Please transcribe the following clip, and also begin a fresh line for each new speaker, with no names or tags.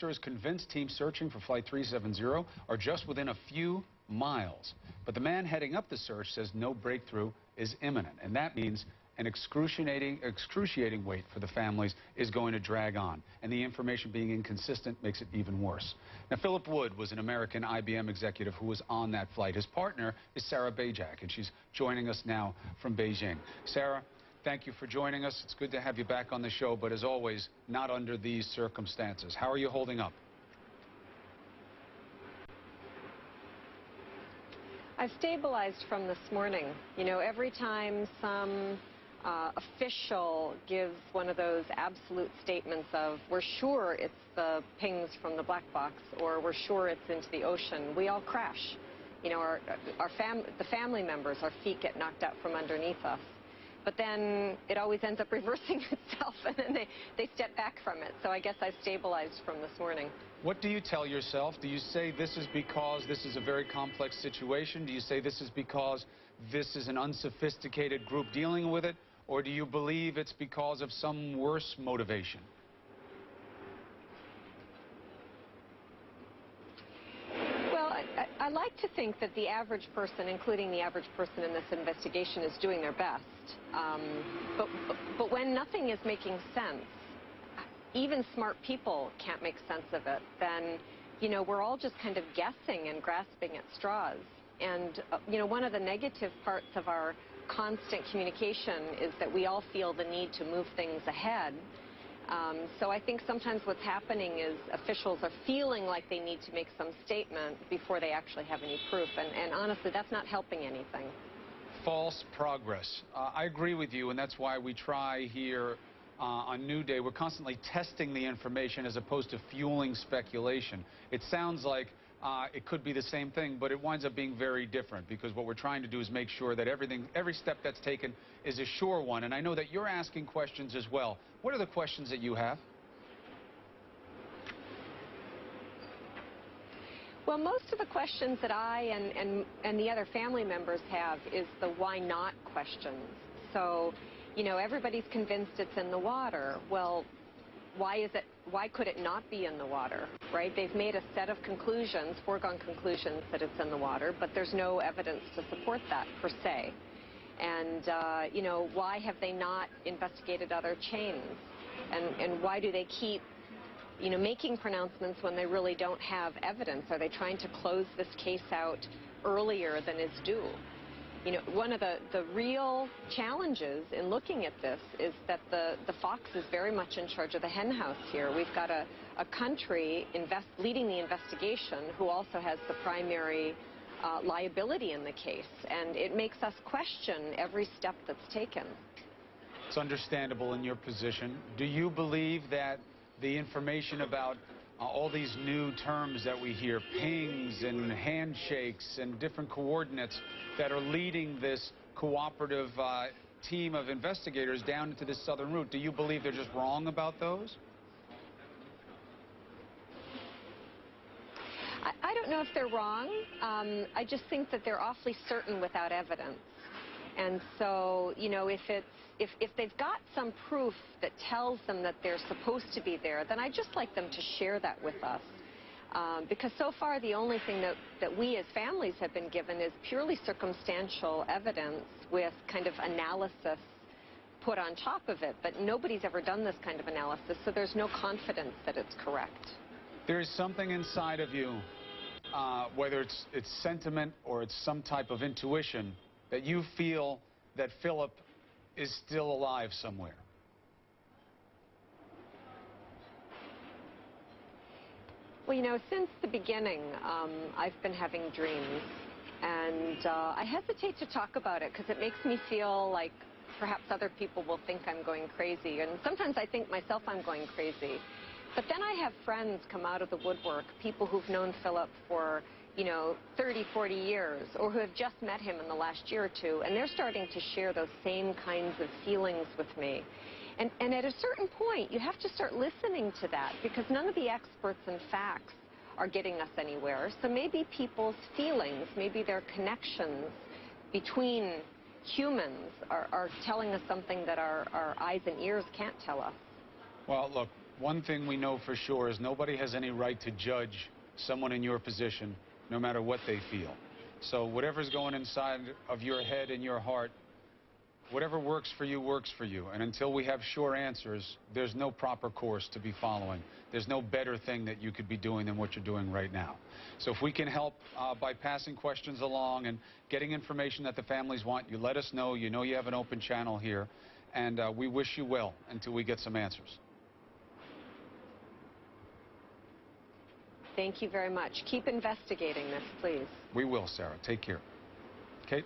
is convinced teams searching for Flight 370 are just within a few miles. But the man heading up the search says no breakthrough is imminent, and that means an excruciating wait for the families is going to drag on, and the information being inconsistent makes it even worse. Now, Philip Wood was an American IBM executive who was on that flight. His partner is Sarah Bajak, and she's joining us now from Beijing. Sarah, thank you for joining us. It's good to have you back on the show, but as always, not under these circumstances. How are you holding up?
I've stabilized from this morning. You know, every time some official gives one of those absolute statements of, we're sure it's the pings from the black box, or we're sure it's into the ocean, we all crash. You know, the family members, our feet get knocked out from underneath us. But then it always ends up reversing itself, and then they step back from it. So I guess I've stabilized from this morning.
What do you tell yourself? Do you say this is because this is a very complex situation? Do you say this is because this is an unsophisticated group dealing with it? Or do you believe it's because of some worse motivation?
Well, I like to think that the average person, including the average person in this investigation, is doing their best. But when nothing is making sense, even smart people can't make sense of it, then, you know, we're all just kind of guessing and grasping at straws. And, you know, one of the negative parts of our constant communication is that we all feel the need to move things ahead. So I think sometimes what's happening is officials are feeling like they need to make some statement before they actually have any proof. And honestly, that's not helping anything.
False progress. I agree with you, and that's why we try here on New Day. We're constantly testing the information as opposed to fueling speculation. It sounds like it could be the same thing, but it winds up being very different, because what we're trying to do is make sure that every step that's taken is a sure one. And I know that you're asking questions as well. What are the questions that you have?
Well, most of the questions that I and the other family members have is the why not questions. So, you know, everybody's convinced it's in the water. Well, why could it not be in the water, right? They've made a set of conclusions, foregone conclusions, that it's in the water, but there's no evidence to support that per se. And, you know, why have they not investigated other chains? And why do they keep, you know, making pronouncements when they really don't have evidence? Are they trying to close this case out earlier than is due? You know, one of the real challenges in looking at this is that the fox is very much in charge of the hen house here. We've got a country leading the investigation who also has the primary liability in the case, and it makes us question every step that's taken.
It's understandable in your position. Do you believe that the information about all these new terms that we hear, pings and handshakes and different coordinates that are leading this cooperative team of investigators down into this southern route, do you believe they're just wrong about those?
I don't know if they're wrong. I just think that they're awfully certain without evidence. And so, you know, if they've got some proof that tells them that they're supposed to be there, then I'd just like them to share that with us. Because so far the only thing that we as families have been given is purely circumstantial evidence with kind of analysis put on top of it. But nobody's ever done this kind of analysis, so there's no confidence that it's correct.
There's something inside of you, whether it's sentiment or it's some type of intuition, that you feel that Philip is still alive somewhere.
Well, you know, since the beginning, I've been having dreams, and I hesitate to talk about it because it makes me feel like perhaps other people will think I'm going crazy, and sometimes I think myself I'm going crazy. But then I have friends come out of the woodwork, people who've known Philip for, you know, 30, 40 years, or who have just met him in the last year or two, and they're starting to share those same kinds of feelings with me. And at a certain point, you have to start listening to that, because none of the experts and facts are getting us anywhere. So maybe people's feelings, maybe their connections between humans are telling us something that our eyes and ears can't tell us.
Well, look, one thing we know for sure is nobody has any right to judge someone in your position, no matter what they feel. So whatever's going inside of your head and your heart, whatever works for you works for you. And until we have sure answers, there's no proper course to be following. There's no better thing that you could be doing than what you're doing right now. So if we can help by passing questions along and getting information that the families want, you let us know. You know you have an open channel here. And we wish you well until we get some answers.
Thank you very much. Keep investigating this, please.
We will, Sarah. Take care. Kate?